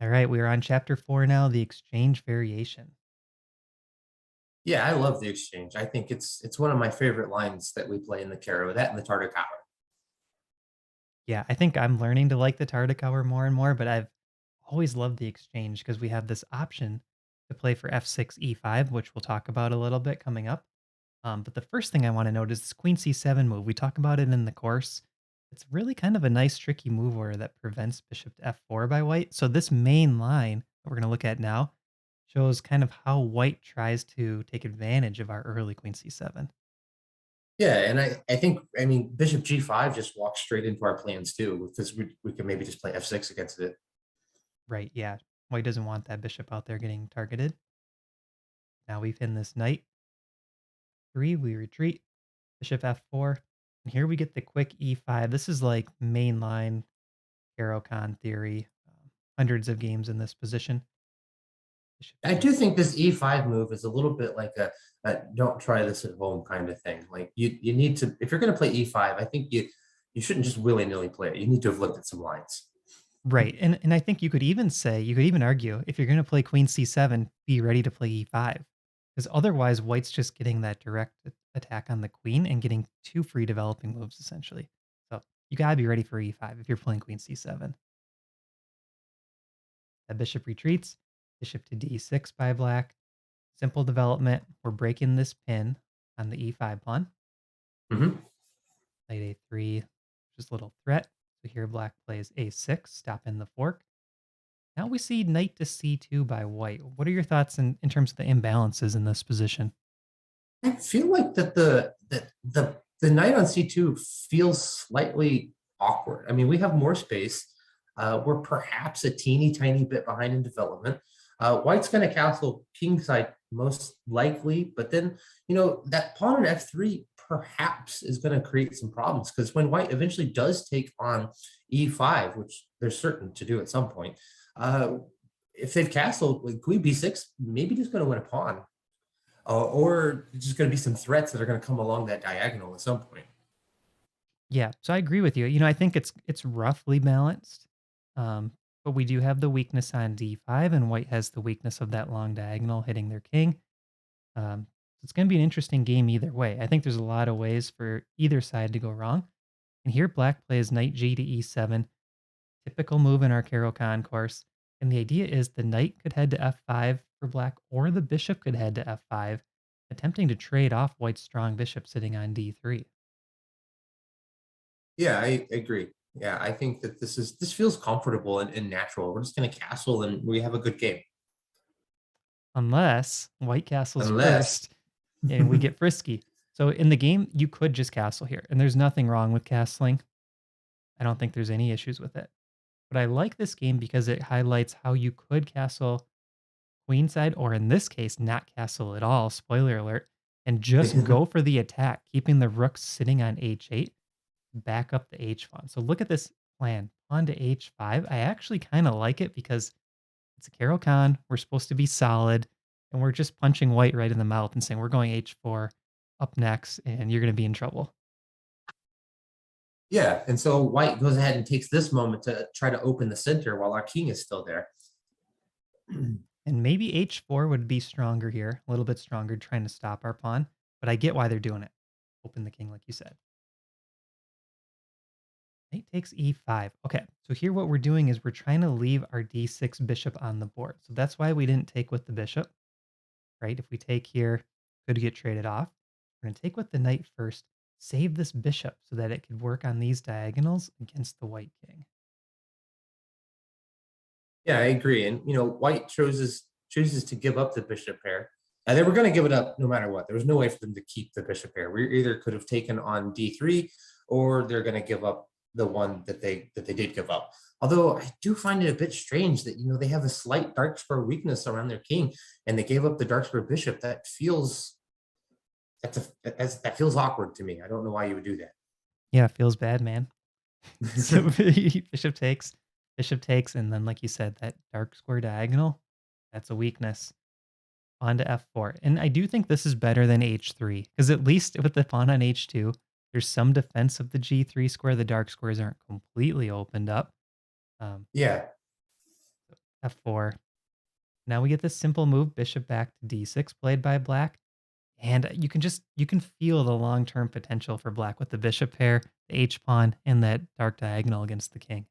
All right, we are on chapter 4 now, the exchange variation. Yeah, I love the exchange. I think it's one of my favorite lines that we play in the Caro, that and the Tartakower. Yeah, I think I'm learning to like the Tartakower more and more, but I've always loved the exchange because we have this option to play for f6, e5, which we'll talk about a little bit coming up. But the first thing I want to note is this queen c7 move. We talk about it in the course. It's really kind of a nice, tricky move where that prevents bishop to f4 by white. So this main line that we're going to look at now shows kind of how white tries to take advantage of our early queen c7. Yeah, and I mean Bishop G5 just walks straight into our plans too, because we can maybe just play F6 against it. Right, yeah. White doesn't want that bishop out there getting targeted. Now we pin this knight. 3, we retreat. Bishop f4. And here we get the quick e5. This is like mainline Caro-Kann theory. Hundreds of games in this position. Bishop I e. do think this E5 move is a little bit like a don't try this at home kind of thing. Like you need to if you're going to play E5, I think you shouldn't just willy-nilly play it. You need to have looked at some lines. Right. And I think you could even say, you could even argue, if you're going to play queen c7, be ready to play e5. Because otherwise, white's just getting that direct attack on the queen and getting two free developing moves, essentially. So you got to be ready for e5 if you're playing queen c7. That bishop retreats, bishop to d6 by black. Simple development. We're breaking this pin on the e5 pawn. Mhm. Knight a3, just a little threat. So here black plays a6, stopping the fork. Now we see knight to c2 by white. What are your thoughts in terms of the imbalances in this position? I feel like that the knight on C2 feels slightly awkward. I mean, we have more space. We're perhaps a teeny tiny bit behind in development. White's going to castle kingside most likely, but then that pawn on F3 perhaps is going to create some problems because when White eventually does take on E5, which they're certain to do at some point, uh, if they've castled, like Queen B6, maybe just going to win a pawn or just going to be some threats that are going to come along that diagonal at some point. Yeah, so I agree with you. I think it's roughly balanced, but we do have the weakness on d5, and white has the weakness of that long diagonal hitting their king. It's going to be an interesting game either way. I think there's a lot of ways for either side to go wrong. And here, black plays knight g to e7, typical move in our Caro-Kann course. And the idea is the knight could head to f5 for black, or the bishop could head to f5, attempting to trade off white's strong bishop sitting on d3. Yeah, I agree. Yeah, I think that this feels comfortable and natural. We're just going to castle and we have a good game. Unless white castles Unless, first and we get frisky. So in the game, you could just castle here, and there's nothing wrong with castling. I don't think there's any issues with it. But I like this game because it highlights how you could castle queenside, or in this case, not castle at all, spoiler alert, and just go for the attack, keeping the rook sitting on h8, back up the h pawn. So look at this plan. Pawn to h5. I actually kind of like it because it's a Caro-Kann. We're supposed to be solid, and we're just punching white right in the mouth and saying, we're going h4 up next, and you're going to be in trouble. yeah. And so White goes ahead and takes this moment to try to open the center while our king is still there. And maybe h4 would be stronger here, a little bit stronger, trying to stop our pawn, but I get why they're doing it. Open the king, like you said. Knight takes e5. Okay, so here what we're doing is we're trying to leave our d6 bishop on the board. So that's why we didn't take with the bishop, right? If we take here, could get traded off. We're going to take with the knight first, save this bishop so that it could work on these diagonals against the white king. Yeah, I agree. And White chooses to give up the bishop pair. And they were going to give it up no matter what. There was no way for them to keep the bishop pair. We either could have taken on d3, or they're going to give up the one that they did give up. Although I do find it a bit strange that they have a slight dark square weakness around their king, and they gave up the dark square bishop. That feels awkward to me. I don't know why you would do Yeah, it feels bad, man. So that. bishop takes, and then like you said, that dark square diagonal, that's a weakness. Pawn to f4. And I do think this is better than h3, because at least with the pawn on h2, there's some defense of the g3 square. The dark squares aren't completely opened up. Um, Yeah. F4. Now we get this simple move, bishop back to D6, played by black. And you can feel the long-term potential for black with the bishop pair, the H pawn, and that dark diagonal against the king.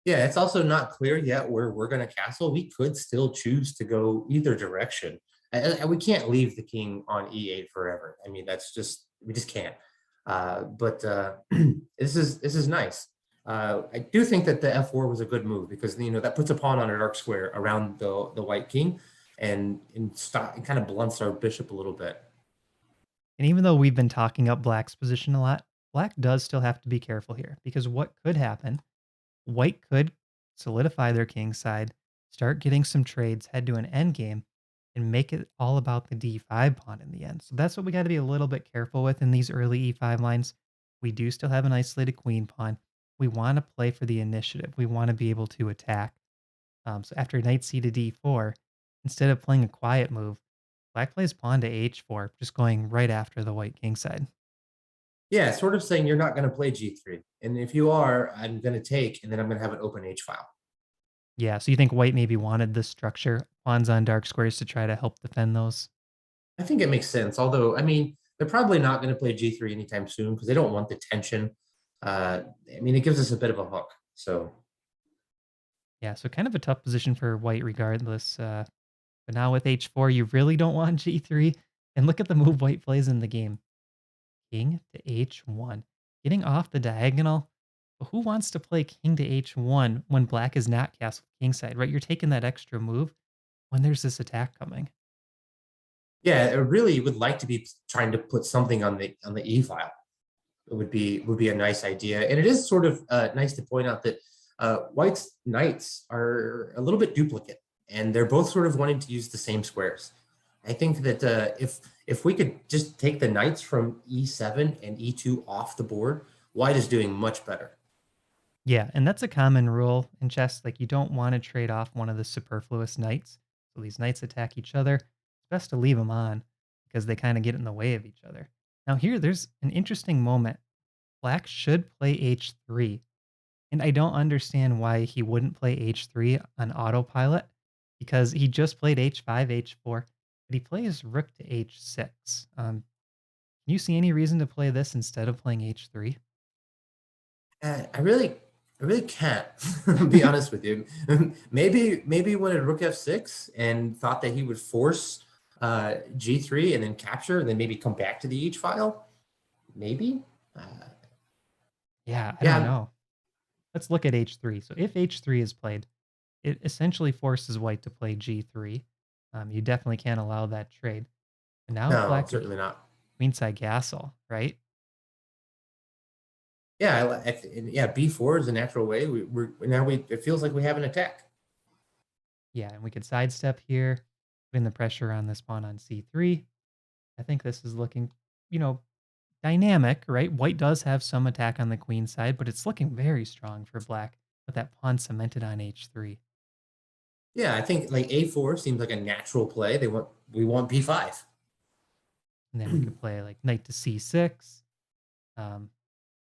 Yeah, it's also not clear yet where we're going to castle. We could still choose to go either direction. And we can't leave the king on E8 forever. I mean, that's just we just can't. But this is nice. I do think that the F4 was a good move because that puts a pawn on a dark square around the white king, and stop it kind of blunts our bishop a little bit. And even though we've been talking up black's position a lot, black does still have to be careful here because what could happen, white could solidify their king side, start getting some trades, head to an end game, and make it all about the D5 pawn in the end. So that's what we got to be a little bit careful with in these early E5 lines. We do still have an isolated queen pawn. We want to play for the initiative. We want to be able to attack. So after knight c to d4, instead of playing a quiet move, black plays pawn to h4, just going right after the white king side. Yeah, sort of saying you're not going to play G3, and if you are, I'm going to take, and then I'm going to have an open H file. Yeah, so you think white maybe wanted this structure, pawns on dark squares to try to help defend those? I think it makes sense. Although, I mean, they're probably not going to play G3 anytime soon because they don't want the tension. I mean, it gives us a bit of a hook. So, Yeah, so kind of a tough position for white regardless. But now with h4, you really don't want g3. And look at the move white plays in the game. King to h1. Getting off the diagonal. But who wants to play king to h1 when black is not castle kingside, right? You're taking that extra move when there's this attack coming. yeah, I really would like to be trying to put something on the E file. It would be a nice idea, and it is sort of nice to point out that White's knights are a little bit duplicate, and they're both sort of wanting to use the same squares. I think that if we could just take the knights from E7 and E2 off the board, White is doing much better. Yeah, and that's a common rule in chess. Like, you don't want to trade off one of the superfluous knights. So these knights attack each other. It's best to leave them on because they kind of get in the way of each other. Now, here, there's an interesting moment. Black should play h3, and I don't understand why he wouldn't play h3 on autopilot because he just played h5, h4, but he plays rook to h6. Can you see any reason to play this instead of playing h3? I really can't be honest with you. Maybe wanted Rook F6 and thought that he would force G3 and then capture, and then maybe come back to the H file. Maybe. Uh, Yeah, I don't yeah, know. Let's look at h3. So if h3 is played, it essentially forces white to play g3. You definitely can't allow that trade. And now no, black could certainly not. queenside castle, right? Yeah, yeah. B4 is a natural way. It feels like we have an attack. Yeah, and we could sidestep here, putting the pressure on this pawn on c3. I think this is looking, you know, dynamic, right? White does have some attack on the queen side, but it's looking very strong for black with that pawn cemented on h3. Yeah, I think like A4 seems like a natural play. We want B5. And then we could play like knight to c6. Um,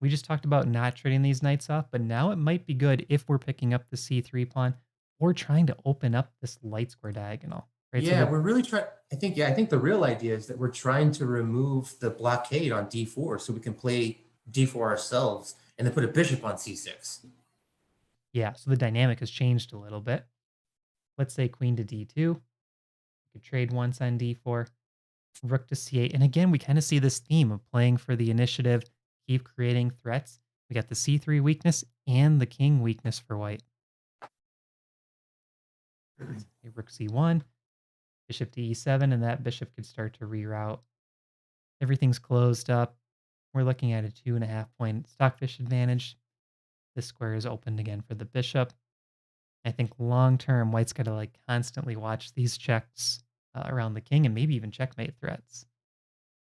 We just talked about not trading these knights off, but now it might be good if we're picking up the c3 pawn or trying to open up this light square diagonal, right? So Yeah, the we're really trying. I think the real idea is that we're trying to remove the blockade on D4 so we can play D4 ourselves and then put a bishop on C6. yeah, so the dynamic has changed a little bit. Let's say queen to d2. We could trade once on d4, rook to c8, and again we kind of see this theme of playing for the initiative, keep creating threats. We got the c3 weakness and the king weakness for white. Okay, rook c1, bishop to e7, and that bishop could start to reroute. Everything's closed up. We're looking at a 2.5 point stockfish advantage. This square is opened again for the bishop. I think long term, White's got to like constantly watch these checks around the king and maybe even checkmate threats.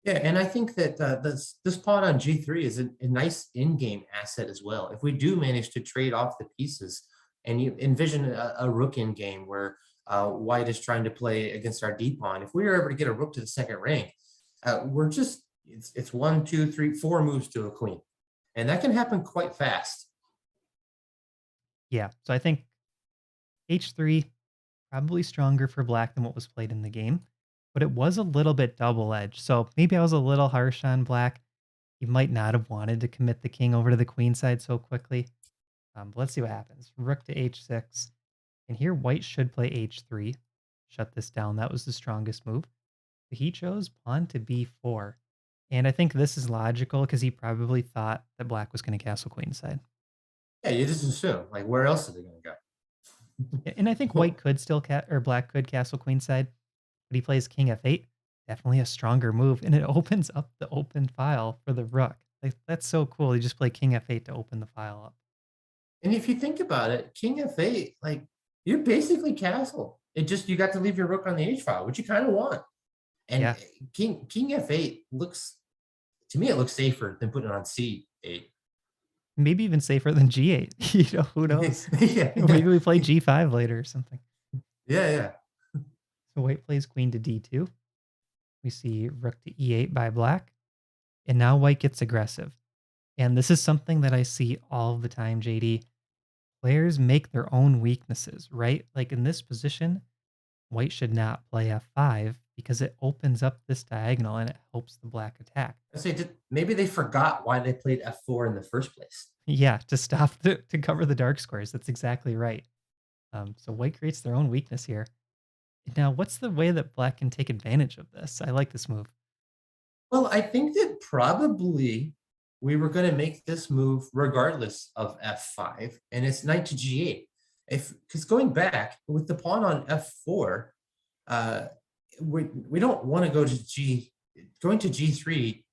Yeah, and I think that this pawn on G3 is a nice in-game asset as well. If we do manage to trade off the pieces, and you envision a rook in game where White is trying to play against our D pawn, if we are able to get a rook to the second rank, we're just it's one, two, three, four moves to a queen, and that can happen quite fast. Yeah. So I think H3, probably stronger for black than what was played in the game, but it was a little bit double-edged. So maybe I was a little harsh on black. He might not have wanted to commit the king over to the queen side so quickly. But let's see what happens. Rook to h6. And here white should play h3. Shut this down. That was the strongest move. But he chose pawn to b4. And I think this is logical because he probably thought that black was going to castle queenside. Yeah, you just assume. Like, where else are they going to And I think white go? could still or black could castle queenside, but he plays king f8. Definitely a stronger move, and it opens up the open file for the rook. Like that's so cool. You just play king f8 to open the file up. And if you think about it, king f8, like, you're basically castle. It just, you got to leave your rook on the h file, which you kind of want. And Yeah, king f8 looks, to me, it looks safer than putting it on c8. maybe even safer than g8. Who knows? Yeah, Maybe we play g5 later or something. yeah, yeah. So white plays queen to d2. We see rook to e8 by black, and now white gets aggressive. And this is something that I see all the time, JD. Players make their own weaknesses, right? Like in this position, white should not play f5 because it opens up this diagonal and it helps the black attack. I say, maybe they forgot why they played f4 in the first place. Yeah, to stop to cover the dark squares. That's exactly right. So white creates their own weakness here. Now, what's the way that black can take advantage of this? I like this move. Well, I think that probably we were going to make this move regardless of f5, and it's knight to g8. If because going back with the pawn on f4, uh, we don't want to go to going to g3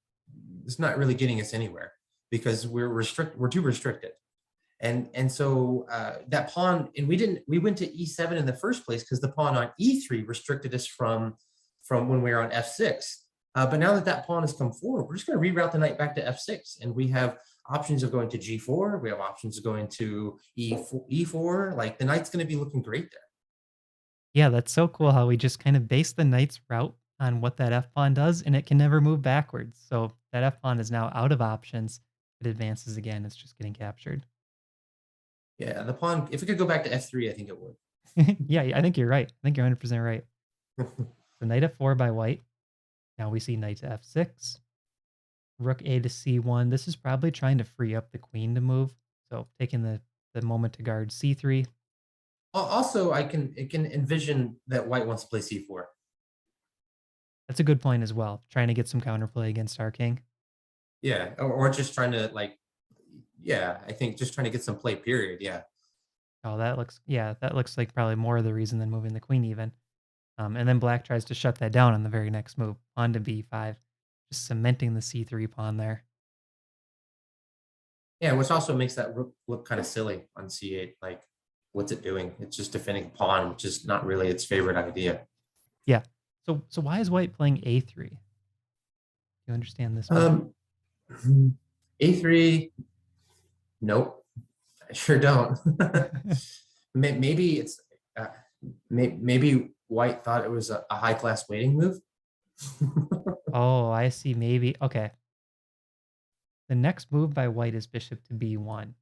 is not really getting us anywhere because we're too restricted. And so that pawn, and we went to e7 in the first place because the pawn on e3 restricted us from when we were on f6. But now that that pawn has come forward, we're just going to reroute the knight back to f6, and we have options of going to g4. We have options of going to e4. Like, the knight's going to be looking great there. Yeah, that's so cool how we just kind of base the knight's route on what that f pawn does, and it can never move backwards. So that f pawn is now out of options. It advances again. It's just getting captured. Yeah, the pawn, if it could go back to f3, I think it would. Yeah, I think you're right. I think you're 100% right. So knight f4 by white. Now we see knight to f6. Rook a to c1. This is probably trying to free up the queen to move. So taking the moment to guard c3. Also, it can envision that white wants to play c4. That's a good point as well. Trying to get some counterplay against our king. Yeah, or just trying to, like, yeah, I think just trying to get some play, period. Yeah. Oh, that looks like probably more of the reason than moving the queen even. And then black tries to shut that down on the very next move, on to b5, just cementing the c3 pawn there. Yeah, which also makes that rook look kind of silly on c8. Like, what's it doing? It's just defending a pawn, which is not really its favorite idea. Yeah. So why is white playing a3? Do you understand this move? Um, a3, nope, I sure don't. Maybe it's uh, maybe white thought it was a high class waiting move. Oh, I see. Maybe. Okay. The next move by white is bishop to b1.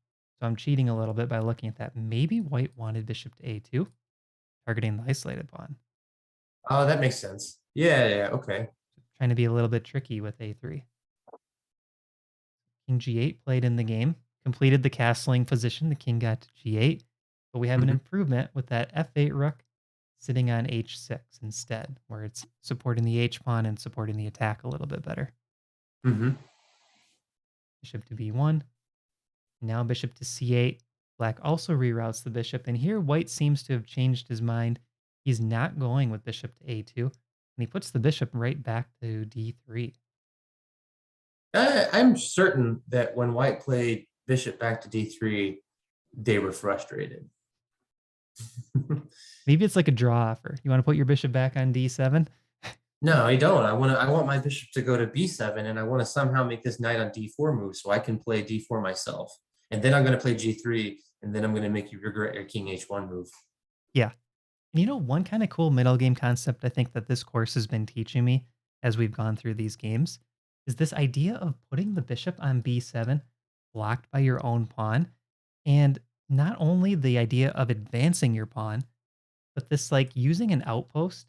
So I'm cheating a little bit by looking at that. Maybe white wanted bishop to a2, targeting the isolated pawn. Oh, that makes sense. Yeah, yeah, okay. Trying to be a little bit tricky with a3. King g8 played in the game, completed the castling position. The king got to g8, but we have an Hmm. improvement with that f8 rook sitting on h6 instead, where it's supporting the h pawn and supporting the attack a little bit better. Hmm. Bishop to b1. Now bishop to c8. Black also reroutes the bishop, and here white seems to have changed his mind. He's not going with bishop to a2, and he puts the bishop right back to d3. I'm certain that when white played bishop back to d3, they were frustrated. Maybe it's like a draw offer. You want to put your bishop back on d7? No, I don't. I want my bishop to go to b7, and I want to somehow make this knight on d4 move so I can play d4 myself. And then I'm going to play g3, and then I'm going to make you regret your king h1 move. Yeah. And one kind of cool middle game concept I think that this course has been teaching me as we've gone through these games is this idea of putting the bishop on b7 blocked by your own pawn. And not only the idea of advancing your pawn, but this like using an outpost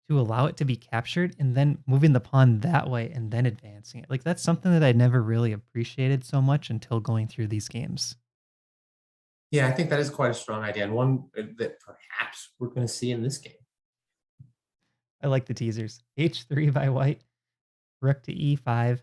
to allow it to be captured and then moving the pawn that way and then advancing it. Like that's something that I never really appreciated so much until going through these games. Yeah, I think that is quite a strong idea, and one that perhaps we're going to see in this game. I like the teasers. H3 by white, rook to E5,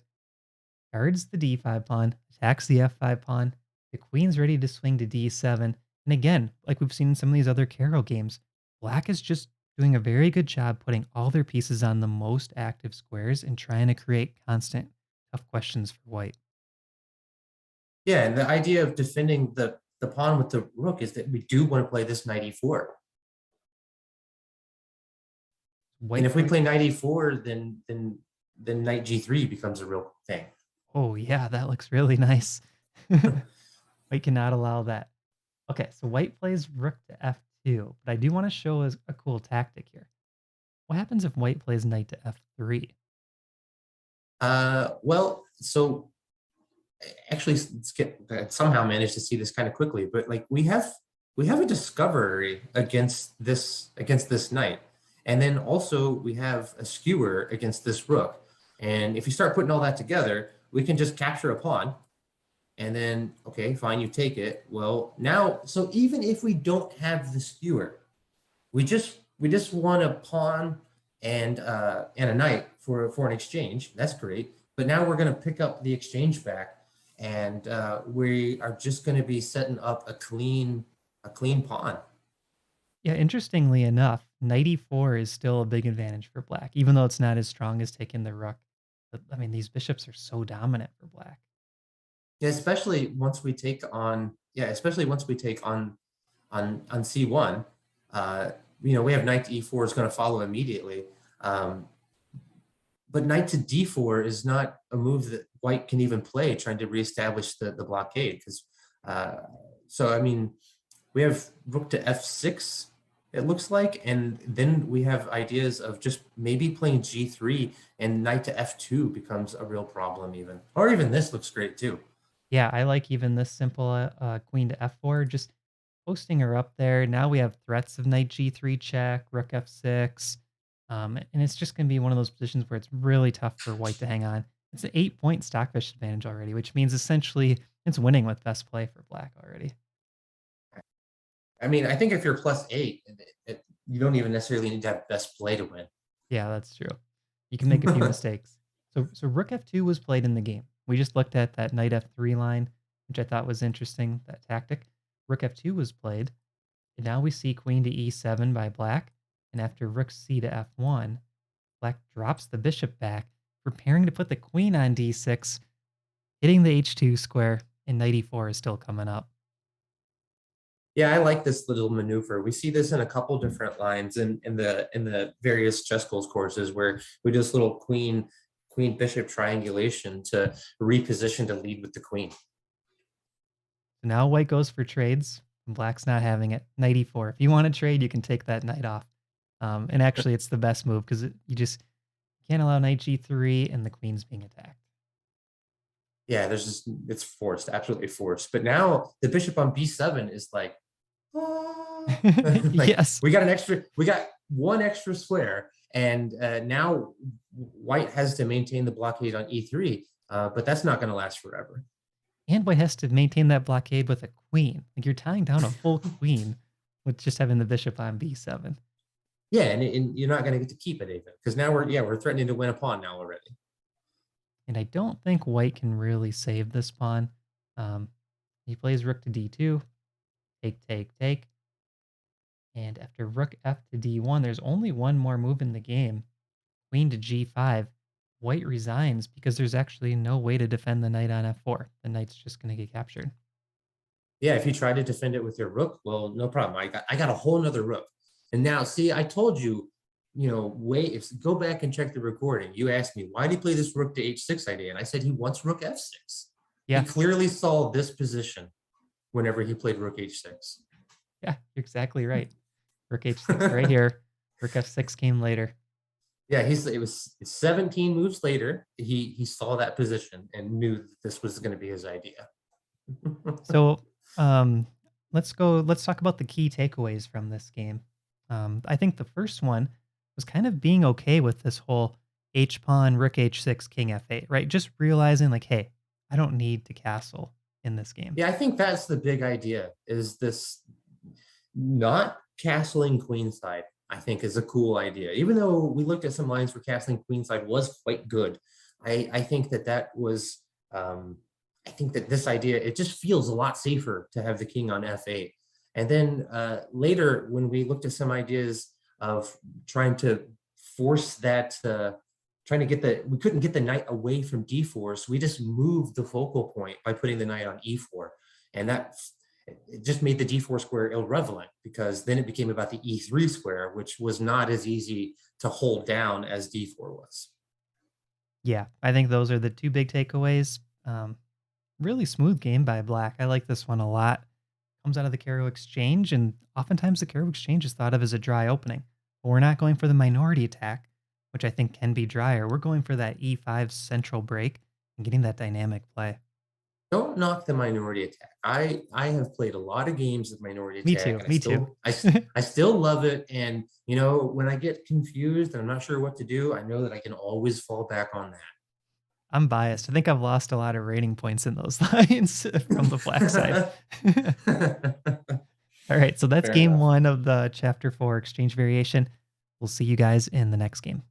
guards the D5 pawn, attacks the F5 pawn. The queen's ready to swing to D7. And again, like we've seen in some of these other Caro games, black is just doing a very good job putting all their pieces on the most active squares and trying to create constant tough questions for white. Yeah, and the idea of defending the pawn with the rook is that we do want to play this knight e4. And White if we play. play knight e4, then knight g3 becomes a real thing. Oh yeah, that looks really nice. White cannot allow that. Okay, so white plays rook to f2, but I do want to show us a cool tactic here. What happens if white plays knight to f3? Well, so actually, I somehow managed to see this kind of quickly, but like we have a discovery against this knight, and then also we have a skewer against this rook. And if you start putting all that together, we can just capture a pawn, and then okay, fine, you take it. Well, now, so even if we don't have the skewer, we just want a pawn and a knight for an exchange. That's great. But now we're going to pick up the exchange back, and we are just going to be setting up a clean pawn. Yeah, interestingly enough, knight e4 is still a big advantage for black, even though it's not as strong as taking the rook. But, I mean, these bishops are so dominant for black. Yeah, especially once we take on c1. Uh, we have knight to e4 is going to follow immediately. Um, but knight to d4 is not a move that white can even play, trying to reestablish the blockade. Because so I mean, we have rook to f6, it looks like, and then we have ideas of just maybe playing g3, and knight to f2 becomes a real problem even. Or even this looks great too. Yeah, I like even this simple queen to f4, just posting her up there. Now we have threats of knight g3 check, rook f6. And it's just going to be one of those positions where it's really tough for white to hang on. It's an 8 point stockfish advantage already, which means essentially it's winning with best play for black already. I mean, I think if you're +8, you don't even necessarily need to have best play to win. Yeah, that's true. You can make a few mistakes. So rook f2 was played in the game. We just looked at that knight f3 line, which I thought was interesting, that tactic. Rook f2 was played. And now we see queen to e7 by black. And after rook c to f1, black drops the bishop back, preparing to put the queen on d6, hitting the h2 square, and knight e4 is still coming up. Yeah, I like this little maneuver. We see this in a couple different lines in the various chess goals courses, where we do this little queen bishop triangulation to reposition to lead with the queen. So now white goes for trades, and black's not having it. Knight e4. If you want to trade, you can take that knight off. And actually, it's the best move because you just can't allow knight g3 and the queen's being attacked. Yeah, it's forced, absolutely forced. But now the bishop on b7 is like, ah. Like Yes. we got one extra square, and now white has to maintain the blockade on e3. But that's not going to last forever. And white has to maintain that blockade with a queen. Like you're tying down a full queen with just having the bishop on b7. Yeah, and you're not going to get to keep it even, because now we're threatening to win a pawn now already. And I don't think white can really save this pawn. Um, he plays rook to d2, take, take, take. And after rook f to d1, there's only one more move in the game. Queen to g5. White resigns because there's actually no way to defend the knight on f4. The knight's just going to get captured. Yeah, if you try to defend it with your rook, well, no problem. I got a whole nother rook. And now, see, I told you, wait, go back and check the recording. You asked me, why did he play this rook to h6 idea? And I said he wants rook f6. He Yeah, clearly saw this position whenever he played rook h6. yeah, you're exactly right. Rook h6 right here. Rook f6 came later. Yeah, it was 17 moves later. He saw that position and knew that this was going to be his idea. So, um, Let's talk about the key takeaways from this game. I think the first one was kind of being okay with this whole H pawn, rook H6, king F8, right? Just realizing like, hey, I don't need to castle in this game. Yeah, I think that's the big idea is this not castling queenside, I think is a cool idea. Even though we looked at some lines where castling queenside was quite good, I think that was, I think that this idea, it just feels a lot safer to have the king on f8. And then later, when we looked at some ideas of trying to force that, trying to get we couldn't get the knight away from d4, so we just moved the focal point by putting the knight on e4. And that it just made the d4 square irrelevant because then it became about the e3 square, which was not as easy to hold down as d4 was. Yeah, I think those are the two big takeaways. Really smooth game by Black. I like this one a lot. Comes out of the Caro Exchange, and oftentimes the Caro Exchange is thought of as a dry opening. But we're not going for the minority attack, which I think can be drier. We're going for that e5 central break and getting that dynamic play. Don't knock the minority attack. I have played a lot of games of minority Me attack, too. and Me too. I still love it. And you know, when I get confused and I'm not sure what to do, I know that I can always fall back on I'm biased. I think I've lost a lot of rating points in those lines from the Black side. that. All right, so that's Fair game enough. one of the chapter 4 exchange variation. We'll see you guys in the next game.